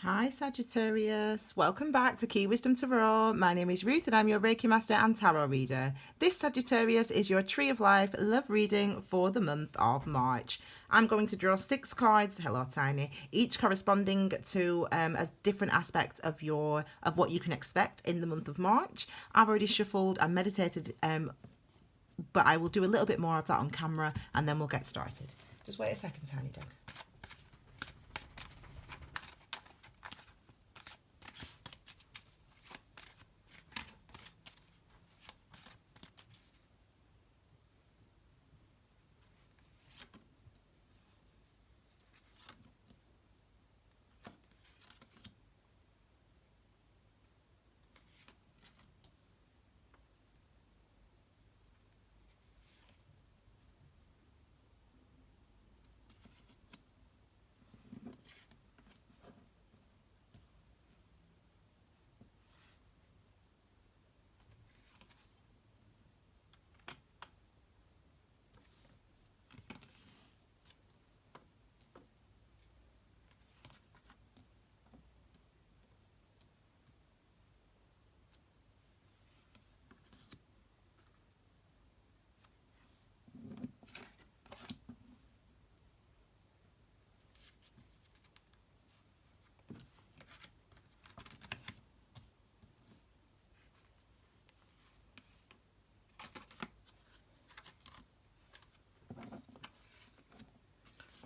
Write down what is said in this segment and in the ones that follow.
Hi Sagittarius, welcome back to Key Wisdom Tarot. My name is Ruth and I'm your Reiki Master and Tarot Reader. This Sagittarius is your Tree of Life love reading for the month of March. I'm going to draw 6 cards, hello Tiny, each corresponding to a different aspect of what you can expect in the month of March. I've already shuffled and meditated, but I will do a little bit more of that on camera and then we'll get started. Just wait a second, Tiny Dog.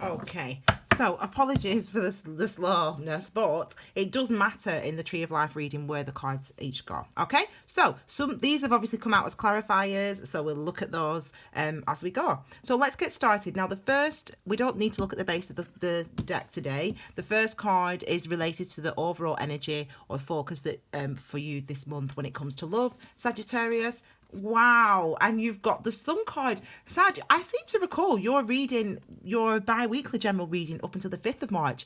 Okay, so apologies for the slowness, but it does matter in the Tree of Life reading where the cards each go. Okay, so these have obviously come out as clarifiers, so we'll look at those as we go. So let's get started. Now, the first, we don't need to look at the base of the deck today. The first card is related to the overall energy or focus that for you this month when it comes to love, Sagittarius. Wow, and you've got the Sun card. Sag, I seem to recall you're reading your bi-weekly general reading up until the 5th of March.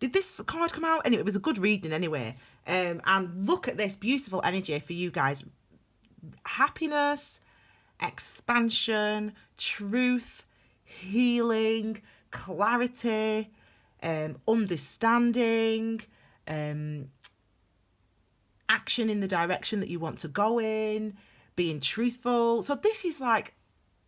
Did this card come out? Anyway, it was a good reading anyway. And look at this beautiful energy for you guys. Happiness, expansion, truth, healing, clarity, understanding, action in the direction that you want to go in, being truthful. So this is like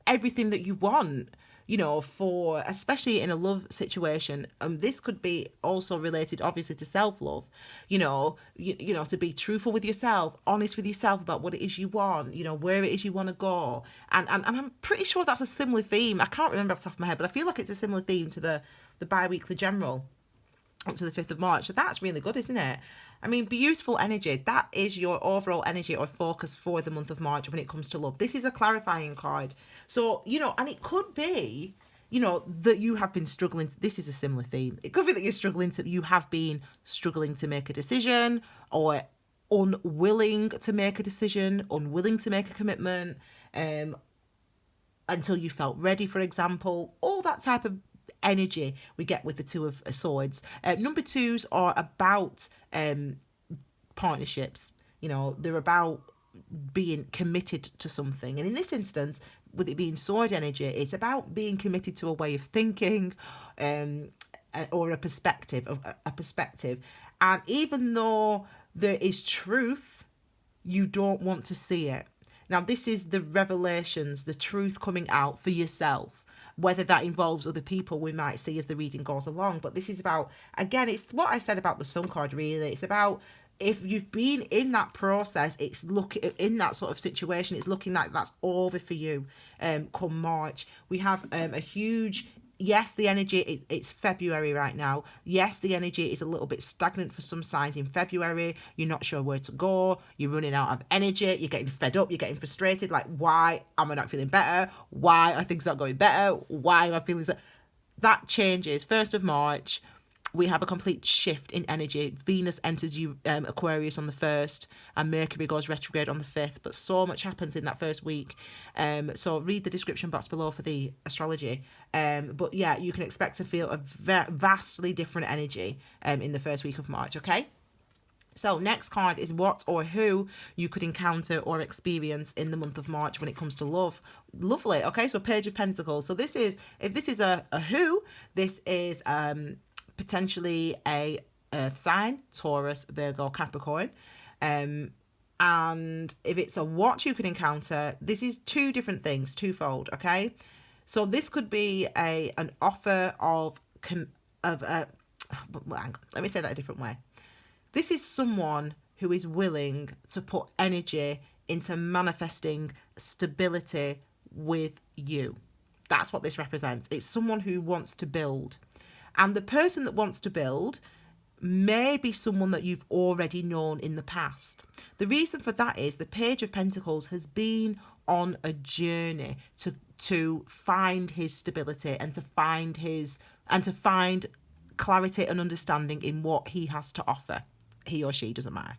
everything that you want, you know, for especially in a love situation. This could be also related obviously to self-love, you know, to be truthful with yourself, honest with yourself about what it is you want, you know, where it is you want to go. And I'm pretty sure that's a similar theme. I can't remember off the top of my head, but I feel like it's a similar theme to the bi-weekly general up to the 5th of March. So that's really good, isn't it? I mean, beautiful energy. That is your overall energy or focus for the month of March when it comes to love. This is a clarifying card. So, you know, and it could be, you know, that you have been struggling. This is a similar theme. It could be that you have been struggling to make a decision, or unwilling to make a decision, unwilling to make a commitment, until you felt ready, for example. All that type of energy we get with the Two of Swords. Number 2s are about partnerships. You know, they're about being committed to something. And in this instance, with it being sword energy, it's about being committed to a way of thinking, or a perspective. And even though there is truth, you don't want to see it. Now, this is the revelations, the truth coming out for yourself. Whether that involves other people, we might see as the reading goes along. But this is about, again, it's what I said about the Sun card, really. It's about if you've been in that process, it's in that sort of situation, it's looking like that's over for you come March. We have a huge, yes, the energy, it's February right now. Yes, the energy is a little bit stagnant for some signs in February. You're not sure where to go. You're running out of energy. You're getting fed up. You're getting frustrated. Like, why am I not feeling better? Why are things not going better? Why am I feeling so? That changes. 1st of March, we have a complete shift in energy. Venus enters Aquarius on the 1st and Mercury goes retrograde on the 5th, but so much happens in that first week. So read the description box below for the astrology. But yeah, you can expect to feel a vastly different energy in the first week of March, okay? So next card is what or who you could encounter or experience in the month of March when it comes to love. Lovely. Okay, so Page of Pentacles. So this is, if this is a who, this is potentially a earth sign, Taurus, Virgo, Capricorn. And if it's a what you can encounter, this is two different things, twofold, okay? So this could be an offer of well, hang on, let me say that a different way. This is someone who is willing to put energy into manifesting stability with you. That's what this represents. It's someone who wants to build. And the person that wants to build may be someone that you've already known in the past. The reason for that is the Page of Pentacles has been on a journey to find his stability and to find clarity and understanding in what he has to offer. He or she, doesn't matter.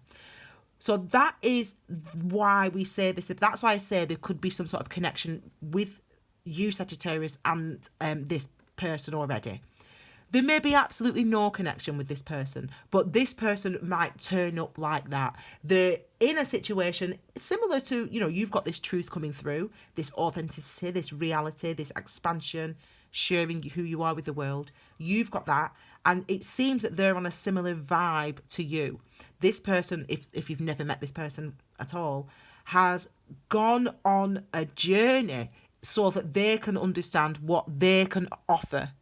So that is why we say this. That's why I say there could be some sort of connection with you, Sagittarius, and this person already. There may be absolutely no connection with this person, but this person might turn up like that. They're in a situation similar to, you've got this truth coming through, this authenticity, this reality, this expansion, sharing who you are with the world. You've got that. And it seems that they're on a similar vibe to you. This person, if you've never met this person at all, has gone on a journey so that they can understand what they can offer.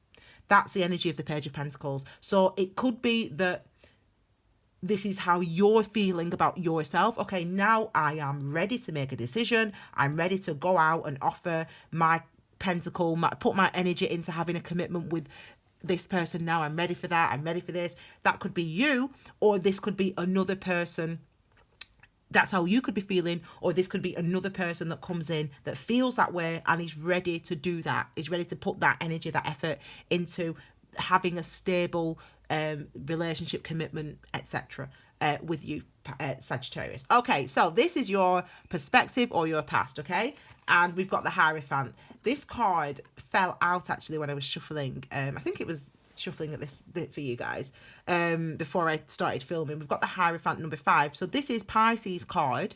That's the energy of the Page of Pentacles. So it could be that this is how you're feeling about yourself. Okay, now I am ready to make a decision. I'm ready to go out and offer my pentacle, put my energy into having a commitment with this person now. I'm ready for that. I'm ready for this. That could be you, or this could be another person. That's how you could be feeling, or this could be another person that comes in that feels that way and is ready to do that, is ready to put that energy, that effort into having a stable relationship, commitment, etc. With you, Sagittarius. Okay, so this is your perspective or your past, okay? And we've got the Hierophant. This card fell out actually when I was shuffling. I think it was shuffling at this for you guys before I started filming. We've got the Hierophant number 5. So this is Pisces card.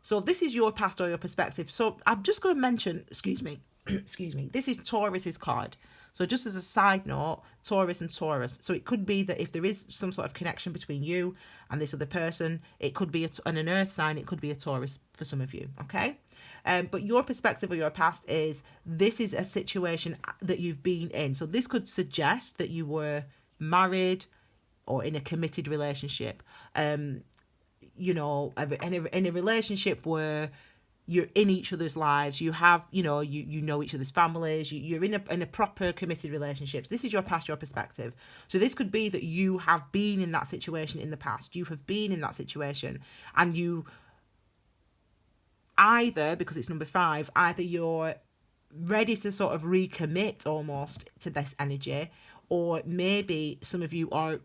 So this is your past or your perspective. So I'm just going to mention, excuse me, this is Taurus's card. So just as a side note, Taurus and Taurus. So it could be that if there is some sort of connection between you and this other person, it could be an earth sign, it could be a Taurus for some of you, okay? But your perspective or your past is, this is a situation that you've been in. So this could suggest that you were married or in a committed relationship. In a relationship where you're in each other's lives, you have, you know each other's families, you're in a proper committed relationship. This is your past, your perspective. So this could be that you have been in that situation in the past. You have been in that situation, and you either, because it's number 5, either you're ready to sort of recommit almost to this energy, or maybe some of you are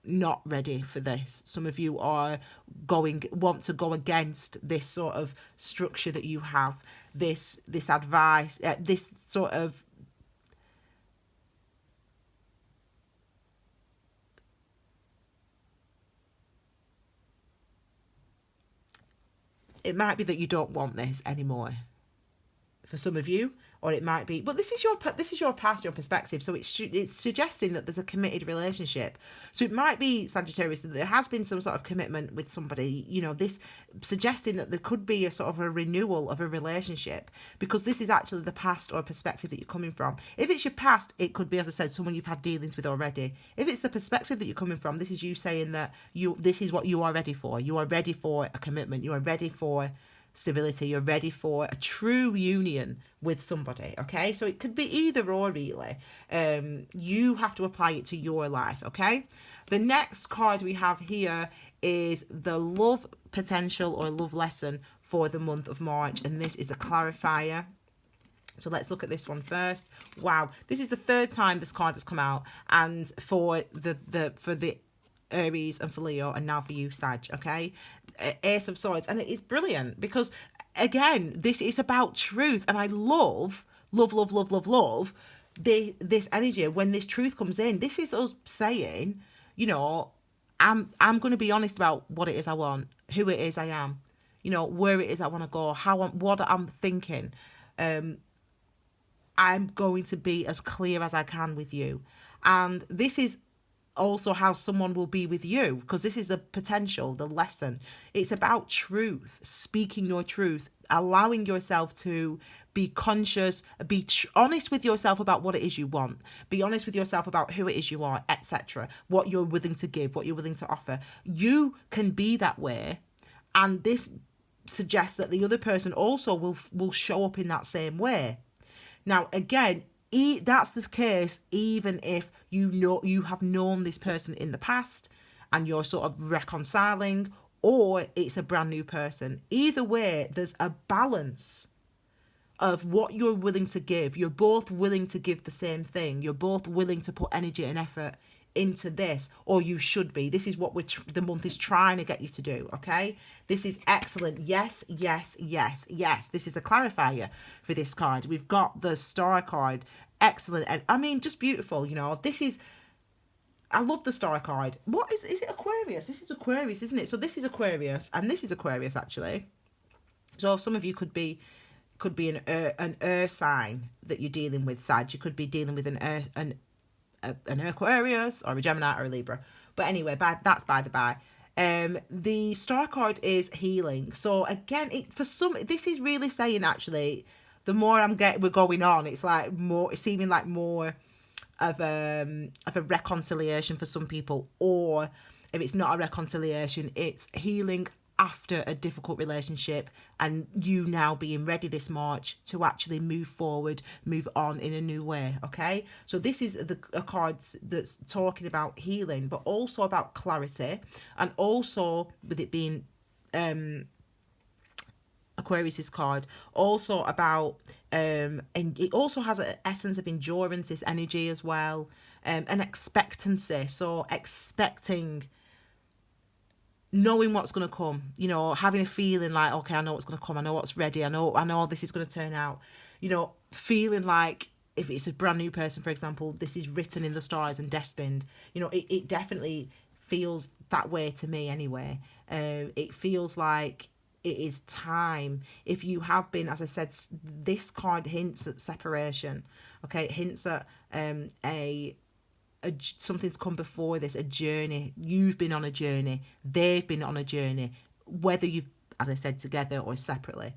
not ready for this. Some of you want to go against this sort of structure that you have, this advice, this sort of it might be that you don't want this anymore for some of you, or it might be, but this is your past, your perspective. So it's suggesting that there's a committed relationship. So it might be, Sagittarius, that there has been some sort of commitment with somebody, this suggesting that there could be a sort of a renewal of a relationship, because this is actually the past or perspective that you're coming from. If it's your past, it could be, as I said, someone you've had dealings with already. If it's the perspective that you're coming from, this is you saying that this is what you are ready for. You are ready for a commitment. You are ready for stability. You're ready for a true union with somebody, okay? So it could be either or, really. You have to apply it to your life, okay? The next card we have here is the love potential or love lesson for the month of March, and this is a clarifier. So let's look at this one first. Wow, this is the 3rd time this card has come out, and for the Aries and for Leo, and now for you, Sag, okay? Ace of Swords. And it is brilliant because, again, this is about truth. And I love this energy. When this truth comes in, this is us saying, I'm going to be honest about what it is I want, who it is I am, where it is I want to go, what I'm thinking. I'm going to be as clear as I can with you. And this is also how someone will be with you, because this is the potential, the lesson. It's about truth, speaking your truth, allowing yourself to be conscious, be honest with yourself about what it is you want, be honest with yourself about who it is you are, etc., what you're willing to give, what you're willing to offer. You can be that way, and this suggests that the other person also will show up in that same way. Now, again, that's the case even if you have known this person in the past and you're sort of reconciling, or it's a brand new person. Either way, there's a balance of what you're willing to give. You're both willing to give the same thing. You're both willing to put energy and effort into this, or you should be. This is what the month is trying to get you to do, okay? This is excellent. Yes, yes, yes, yes. This is a clarifier for this card. We've got the Star card. Excellent. And I mean, just beautiful, you know. This is, I love the Star card. What is it? Aquarius. This is Aquarius, isn't it? So this is Aquarius, and this is Aquarius, actually. So some of you could be an earth sign that you're dealing with, Sag. You could be dealing with an Aquarius or a Gemini or a Libra. But anyway, that's by the by. The Star card is healing. So again, this is really saying, actually, the more we're going on, it's like more, it's seeming like more of a reconciliation for some people, or if it's not a reconciliation, it's healing after a difficult relationship, and you now being ready this March to actually move forward, move on in a new way, okay? So this is a card that's talking about healing, but also about clarity, and also with it being Aquarius's card, also about and it also has an essence of endurance, this energy as well, and expectancy. So expecting, knowing what's going to come, you know, having a feeling like, okay, I know what's going to come, I know what's ready, I know this is going to turn out, you know, feeling like if it's a brand new person, for example, this is written in the stars and destined. You know, it definitely feels that way to me anyway. It feels like it is time. If you have been, as I said, this card hints at separation, okay? It hints at something's come before this, a journey. You've been on a journey, they've been on a journey, whether you've, as I said, together or separately,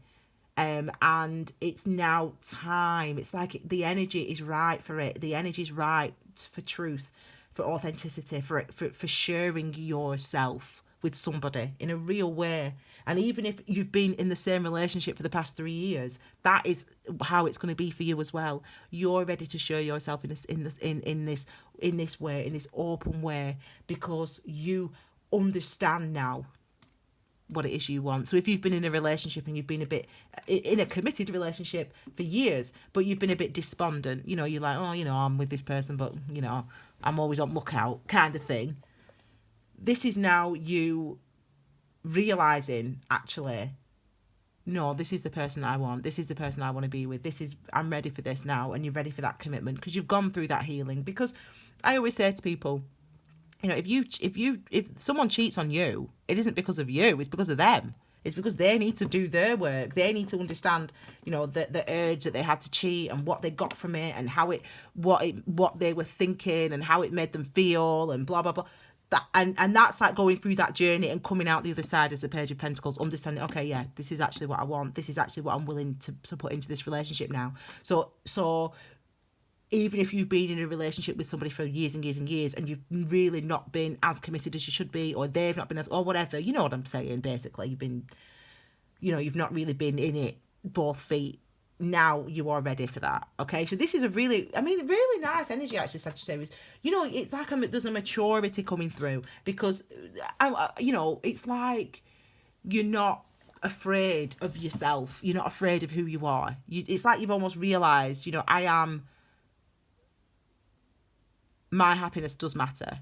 and it's now time. It's like the energy is right for it. The energy is right for truth, for authenticity, for sharing yourself with somebody in a real way. And even if you've been in the same relationship for the past 3 years, that is how it's going to be for you as well. You're ready to show yourself in this way, in this open way, because you understand now what it is you want. So if you've been in a relationship and you've been a bit in a committed relationship for years, but you've been a bit despondent, you know, you're like, oh, you know, I'm with this person, but, you know, I'm always on lookout kind of thing. This is now you realizing, actually, no, this is the person I want. This is the person I want to be with. I'm ready for this now. And you're ready for that commitment because you've gone through that healing. Because I always say to people, you know, if someone cheats on you, it isn't because of you, it's because of them. It's because they need to do their work. They need to understand, you know, the urge that they had to cheat and what they got from it and what they were thinking and how it made them feel and blah, blah, blah. And that's like going through that journey and coming out the other side as the Page of Pentacles, understanding, okay, yeah, this is actually what I want. This is actually what I'm willing to put into this relationship now. So even if you've been in a relationship with somebody for years and years and years and you've really not been as committed as you should be, or they've not been as, or whatever, you know what I'm saying, basically. You've not really been in it both feet. Now you are ready for that, okay? So this is a really nice energy, actually, Sagittarius. You know, it's like there's a maturity coming through because, you know, it's like you're not afraid of yourself. You're not afraid of who you are. It's like you've almost realised, you know, my happiness does matter.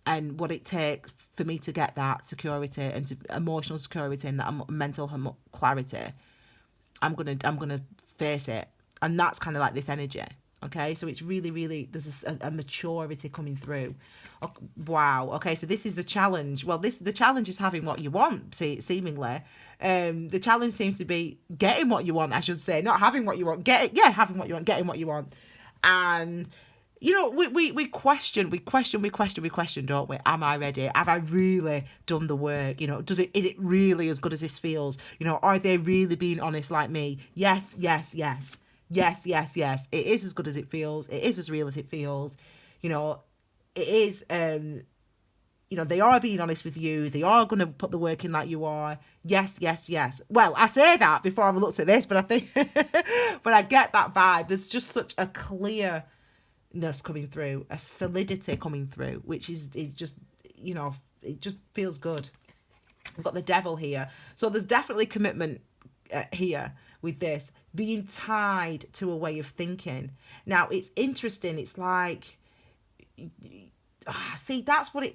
And what it takes for me to get that security and emotional security and that mental clarity, I'm gonna face it. And that's kind of like this energy, okay? So it's really, really, there's a maturity coming through. Oh, wow, okay, so this is the challenge. Well, the challenge is having what you want, seemingly. The challenge seems to be getting what you want, I should say, not having what you want. Having what you want, getting what you want. And we question, don't we? Am I ready? Have I really done the work? Is it really as good as this feels? Are they really being honest like me? Yes, yes, yes. Yes, yes, yes. It is as good as it feels. It is as real as it feels. It is, they are being honest with you. They are going to put the work in like you are. Yes, yes, yes. Well, I say that before I've looked at this, but I think, but I get that vibe. There's just such a clearness coming through, a solidity coming through, which is just, it just feels good. We've got the devil here. So there's definitely commitment here with this, being tied to a way of thinking. Now, it's interesting. It's like, see,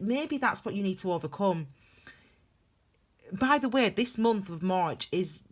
maybe that's what you need to overcome. By the way, this month of March is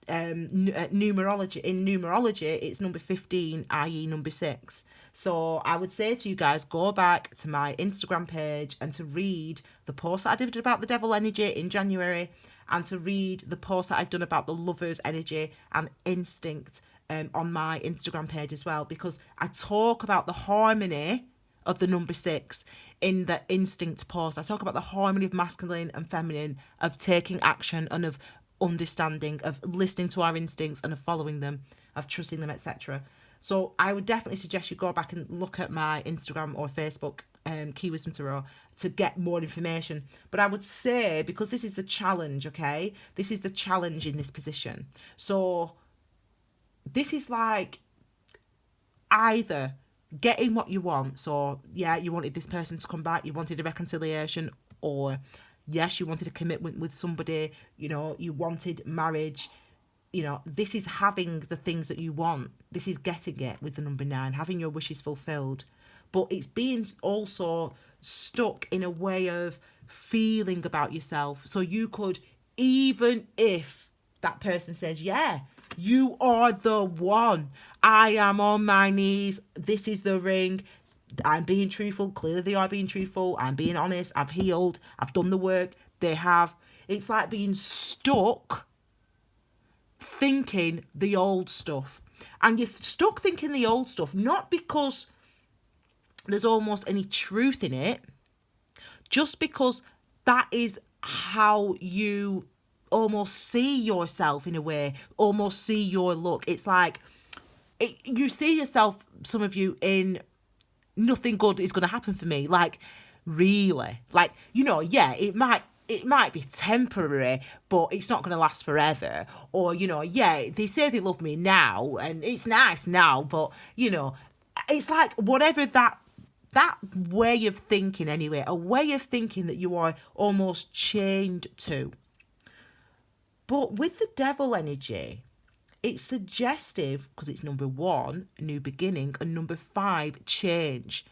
numerology. In numerology, it's number 15, i.e. number 6. So I would say to you guys, go back to my Instagram page and to read the post that I did about the devil energy in January, and to read the post that I've done about the lover's energy and instinct on my Instagram page as well, because I talk about the harmony of the number 6 in the instinct post. I talk about the harmony of masculine and feminine, of taking action and of understanding, of listening to our instincts and of following them, of trusting them, etc. So I would definitely suggest you go back and look at my Instagram or Facebook, Key Wisdom Tarot, to get more information. But I would say, because this is the challenge, okay? This is the challenge in this position. So this is like either getting what you want. So yeah, you wanted this person to come back, you wanted a reconciliation, or yes, you wanted a commitment with somebody, you wanted marriage. This is having the things that you want. This is getting it with the number 9, having your wishes fulfilled. But it's being also stuck in a way of feeling about yourself. So you could, even if that person says, yeah, you are the one, I am on my knees, this is the ring, I'm being truthful, clearly they are being truthful, I'm being honest, I've healed, I've done the work, they have. It's like being stuck thinking the old stuff. And you're stuck thinking the old stuff, not because there's almost any truth in it, just because that is how you almost see yourself in a way, almost see your look. It's like you see yourself, some of you, in nothing good is going to happen for me. Like, really? Like, yeah, it might be temporary, but it's not going to last forever. Or, yeah, they say they love me now and it's nice now, but, it's like whatever that way of thinking anyway, a way of thinking that you are almost chained to. But with the devil energy, it's suggestive, because it's number 1, a new beginning, and number 5, change,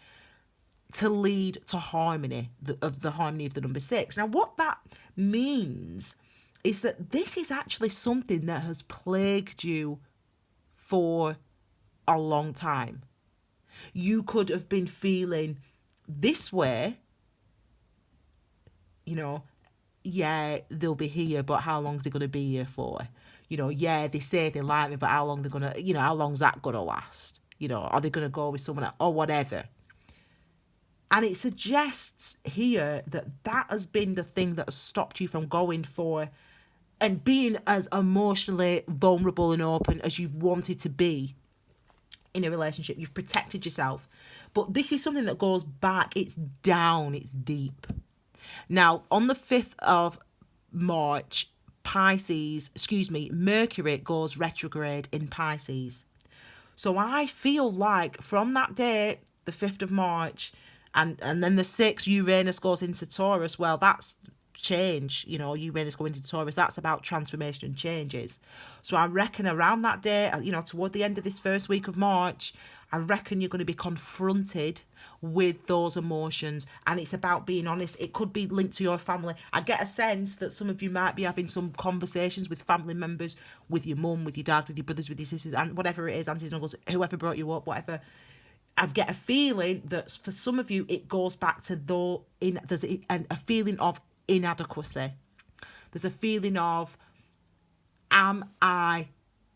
to lead to harmony, the harmony of the number 6. Now, what that means is that this is actually something that has plagued you for a long time. You could have been feeling this way, yeah, they'll be here, but how long are they going to be here for? Yeah, they say they like me, but how long they're going to, how long's that going to last? Are they going to go with someone else or whatever? And it suggests here that has been the thing that has stopped you from going for and being as emotionally vulnerable and open as you've wanted to be in a relationship. You've protected yourself. But this is something that goes back. It's down. It's deep. Now, on the 5th of March, Mercury goes retrograde in Pisces. So I feel like from that day, the 5th of March, and then the 6th, Uranus goes into Taurus. Well, that's change. Uranus going into Taurus, that's about transformation and changes. So I reckon around that day, toward the end of this first week of March, I reckon you're going to be confronted with those emotions, and it's about being honest. It could be linked to your family. I get a sense that some of you might be having some conversations with family members, with your mum, with your dad, with your brothers, with your sisters, and whatever it is, aunties and uncles, whoever brought you up, whatever. I get a feeling that for some of you, it goes back to there's a feeling of inadequacy. There's a feeling of, am I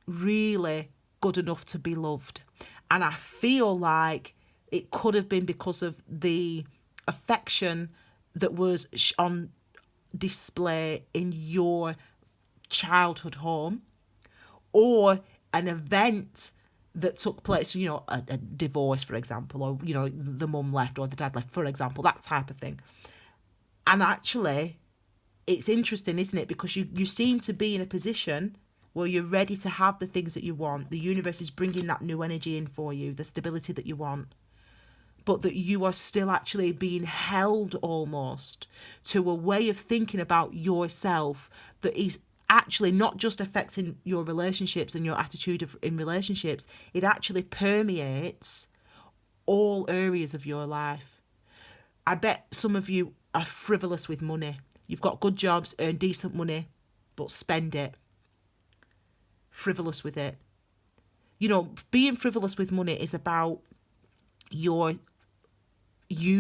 really good enough to be loved? And I feel like It could have been because of the affection that was on display in your childhood home, or an event that took place, you know, a divorce, for example, or, you know, the mum left or the dad left, for example, that type of thing. And actually, it's interesting, isn't it? Because you seem to be in a position where you're ready to have the things that you want. The universe is bringing that new energy in for you, the stability that you want. But that you are still actually being held almost to a way of thinking about yourself that is actually not just affecting your relationships and your attitude in relationships. It actually permeates all areas of your life. I bet some of you are frivolous with money. You've got good jobs, earn decent money, but spend it. Frivolous with it. You know, being frivolous with money is about you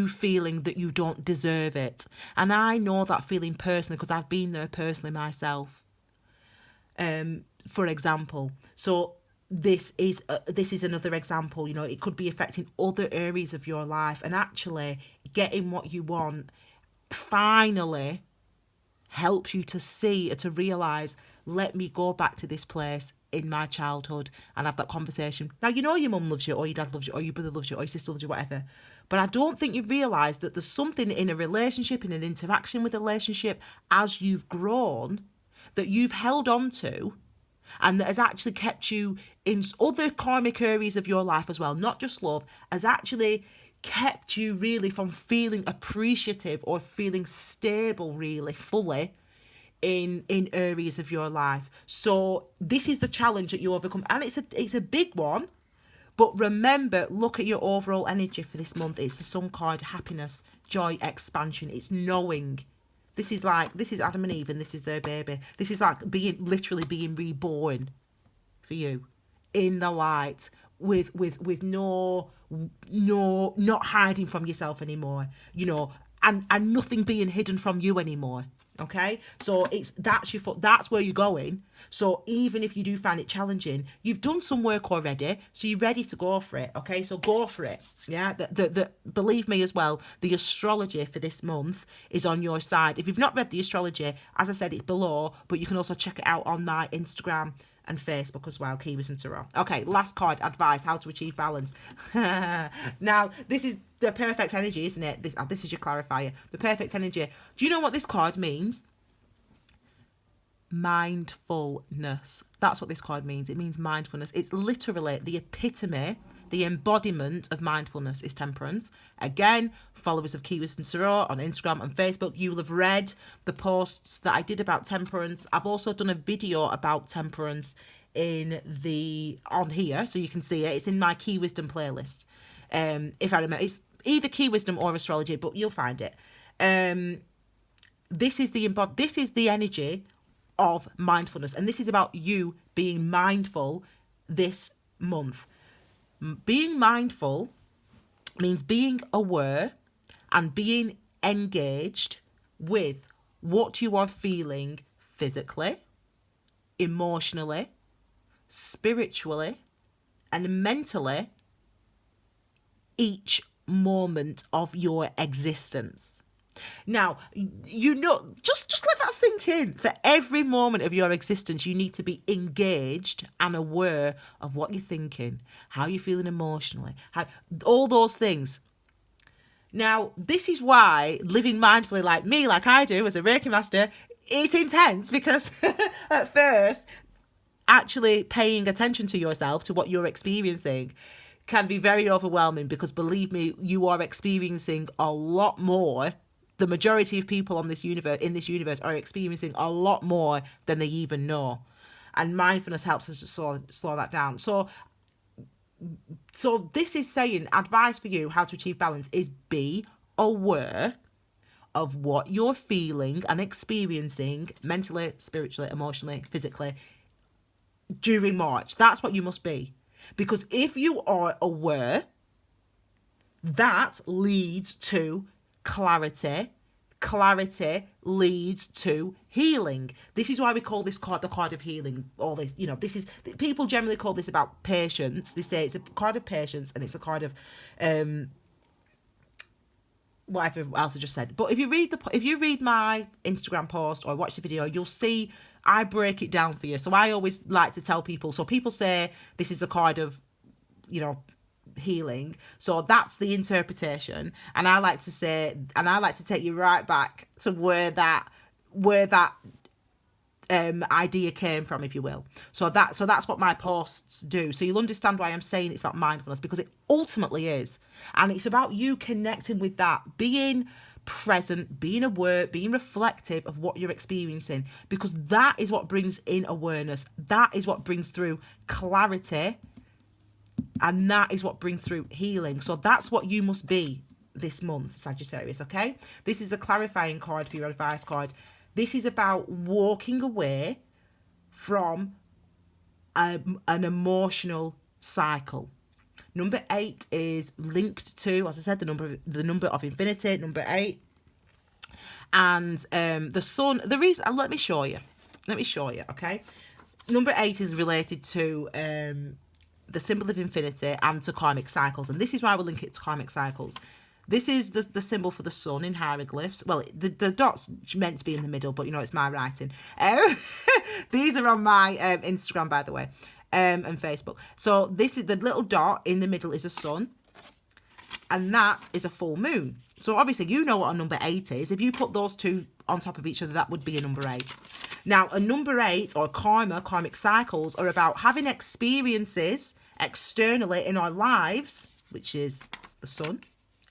feeling that you don't deserve it. And I know that feeling personally because I've been there personally myself. For example, so this is another example. You know, it could be affecting other areas of your life, and actually getting what you want finally helps you to see or to realise, let me go back to this place in my childhood and have that conversation. Now, you know your mum loves you, or your dad loves you, or your brother loves you, or your sister loves you, whatever. But I don't think you realise that there's something in a relationship, in an interaction with a relationship, as you've grown, that you've held on to, and that has actually kept you in other karmic areas of your life as well, not just love, has actually kept you really from feeling appreciative or feeling stable really fully in areas of your life. So this is the challenge that you overcome, and it's a big one. But remember, look at your overall energy for this month. It's the Sun card: happiness, joy, expansion. It's knowing. This is Adam and Eve, and this is their baby. This is like literally being reborn for you in the light, with not hiding from yourself anymore, you know, and nothing being hidden from you anymore. Okay, so that's where you're going. So even if you do find it challenging, you've done some work already, so you're ready to go for it. Okay, so go for it. Yeah, believe me as well, the astrology for this month is on your side. If you've not read the astrology, as I said, it's below, but you can also check it out on my Instagram and Facebook as well, Key Wisdom Tarot. Okay, last card, advice, how to achieve balance. Now, this is the perfect energy, isn't it? This is your clarifier. The perfect energy. Do you know what this card means? Mindfulness. That's what this card means. It means mindfulness. It's literally the epitome, the embodiment of mindfulness is temperance. Again, followers of Key Wisdom Tarot on Instagram and Facebook, you will have read the posts that I did about temperance. I've also done a video about temperance on here, so you can see it. It's in my Key Wisdom playlist. If I remember, it's either Key Wisdom or astrology, but you'll find it. This is the energy of mindfulness, and this is about you being mindful this month. Being mindful means being aware and being engaged with what you are feeling physically, emotionally, spiritually, and mentally each moment of your existence. Now, you know, just let that sink in. For every moment of your existence, you need to be engaged and aware of what you're thinking, how you're feeling emotionally, all those things. Now, this is why living mindfully like I do as a Reiki master, it's intense, because at first, actually paying attention to yourself, to what you're experiencing, can be very overwhelming, because believe me, you are experiencing a lot more. The majority of people in this universe are experiencing a lot more than they even know. And mindfulness helps us to slow that down. So this is saying, advice for you, how to achieve balance, is be aware of what you're feeling and experiencing mentally, spiritually, emotionally, physically during March. That's what you must be. Because if you are aware, that leads to clarity, clarity leads to healing. This is why we call this card the card of healing. All this, this is, people generally call this about patience. They say it's a card of patience and it's a card of whatever else I just said. But if you read my Instagram post or watch the video, you'll see I break it down for you. So I always like to tell people. So people say this is a card of, healing. So that's the interpretation. And I like to say, and I like to take you right back to where that idea came from, if you will. So that's what my posts do. So you'll understand why I'm saying it's about mindfulness, because it ultimately is. And it's about you connecting with that, being present, being aware, being reflective of what you're experiencing, because that is what brings in awareness. That is what brings through clarity, and that is what brings through healing. So that's what you must be this month, Sagittarius, okay? This is a clarifying card for your advice card. This is about walking away from an emotional cycle. Number 8 is linked to, as I said, the number of infinity, number 8. And the sun, the reason, let me show you, okay? Number 8 is related to the symbol of infinity and to karmic cycles. And this is why we link it to karmic cycles. This is the symbol for the sun in hieroglyphs. Well, the dot's meant to be in the middle, but it's my writing. These are on my Instagram, by the way, and Facebook. So this is the little dot in the middle is a sun, and that is a full moon. So obviously you know what a number 8 is. If you put those two on top of each other, that would be a number 8. Now, a number 8 or karmic cycles are about having experiences externally in our lives, which is the sun,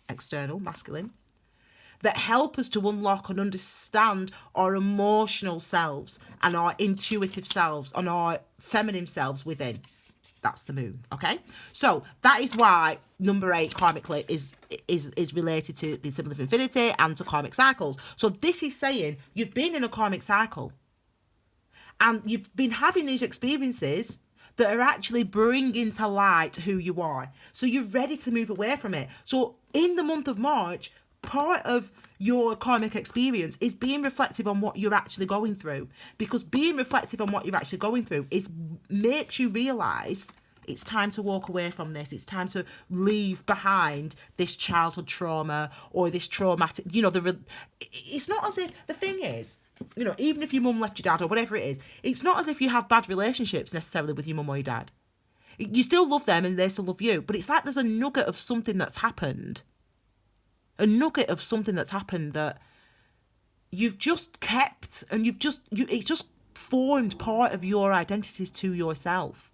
external, masculine, that help us to unlock and understand our emotional selves and our intuitive selves and our feminine selves within. That's the moon, okay? So that is why number 8 karmically is related to the symbol of infinity and to karmic cycles. So this is saying you've been in a karmic cycle and you've been having these experiences that are actually bringing to light who you are. So you're ready to move away from it. So in the month of March, part of your karmic experience is being reflective on what you're actually going through, because being reflective on what you're actually going through makes you realize it's time to walk away from this. It's time to leave behind this childhood trauma or this traumatic, it's not as if, the thing is, even if your mum left your dad or whatever it is, it's not as if you have bad relationships necessarily with your mum or your dad. You still love them and they still love you, but it's like there's a nugget of something that's happened. That you've just kept, and it's just formed part of your identities to yourself.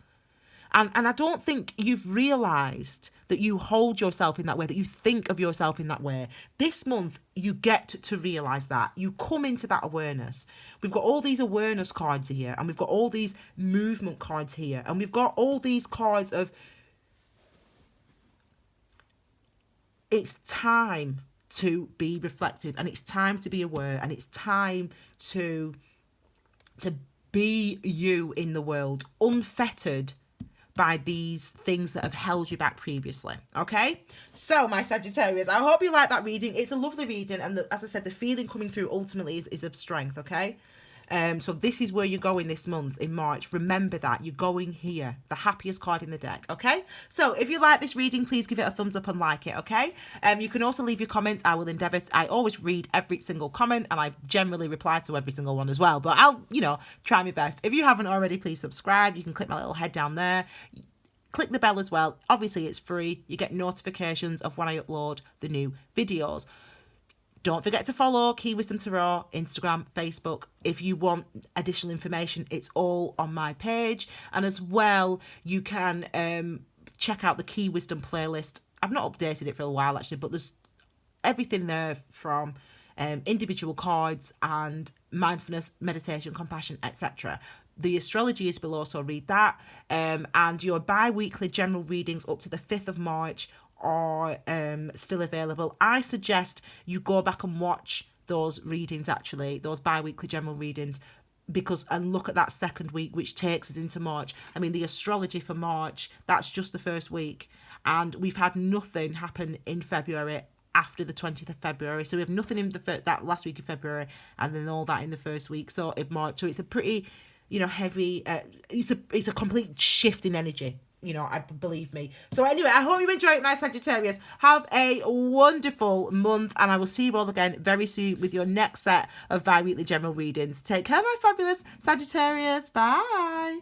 And I don't think you've realised that you hold yourself in that way, that you think of yourself in that way. This month, you get to realise that. You come into that awareness. We've got all these awareness cards here, and we've got all these movement cards here, and we've got all these cards of it's time to be reflective, and it's time to be aware, and it's time to be you in the world, unfettered by these things that have held you back previously. Okay, so my Sagittarius, I hope you like that reading. It's a lovely reading, and as I said, the feeling coming through ultimately is of strength. Okay, so this is where you're going this month in March. Remember that you're going here, the happiest card in the deck. Okay, so if you like this reading, please give it a thumbs up and like it. Okay, you can also leave your comments. I will endeavour I always read every single comment, and I generally reply to every single one as well, but I'll try my best. If you haven't already, please subscribe. You can click my little head down there, click the bell as well. Obviously it's free. You get notifications of when I upload the new videos. Don't forget to follow Key Wisdom Tarot, Instagram, Facebook. If you want additional information, it's all on my page. And as well, you can check out the Key Wisdom playlist. I've not updated it for a while, actually, but there's everything there from individual cards and mindfulness, meditation, compassion, etc. The astrology is below, so read that. And your bi-weekly general readings up to the 5th of March are still available. I suggest you go back and watch those readings, actually, those bi-weekly general readings, and look at that second week, which takes us into March. I mean, the astrology for March, that's just the first week, and we've had nothing happen in February after the 20th of February. So we have nothing in that last week of February, and then all that in the first week of March. So it's a pretty, heavy. It's a complete shift in energy. I believe me. So anyway, I hope you enjoy it, my Sagittarius. Have a wonderful month, and I will see you all again very soon with your next set of bi-weekly general readings. Take care, my fabulous Sagittarius. Bye.